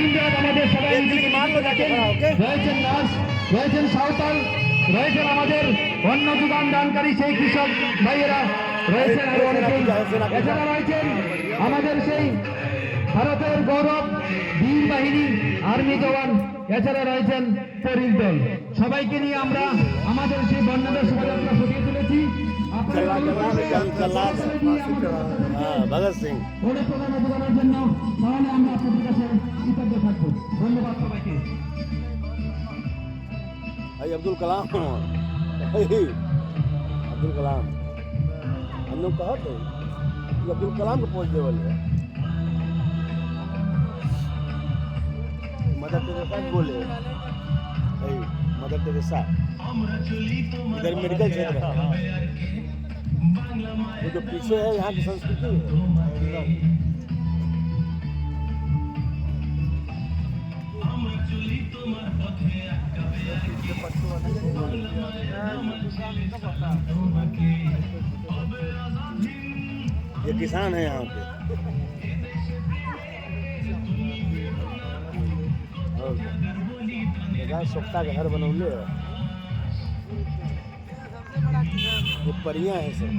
দিনরাত আমাদের সবাই রয়েছেন নার্স, রয়েছেন সাঁওতাল, রয়েছেন আমাদের অন্ন যোগান দানকারী সেই কৃষক ভাইয়েরা রয়েছেন, আরো অনেকেই। এছাড়া রয়েছেন আমাদের সেই ভারতের গৌরব বীর বাহিনী আর্মি জওয়ান, এছাড়া রয়েছেন পরিল দল। সবাইকে নিয়ে আমরা আমাদের সেই বর্ণাঢ্য শোভাযাত্রা ফুটিয়ে তুলেছি। ভগৎ সিং অনুপ্রদান অবদানের জন্য তাহলে আমরা আপনাদের কাছে কৃতজ্ঞ থাকবো। ধন্যবাদ সবাইকে। अब्दुल कलाम अब्दुल कलाम हम लोग कहा थे कि अब्दुल कलाम को पहुँचने वाले हैं। मदर टेरेसा बोले मदर टेरेसा इधर मेडिकल क्षेत्र है, वो जो पीछे है यहाँ की संस्कृति है। ये किसान है यहाँ पे और सोखता का घर बनौले है, ये परियां है सब।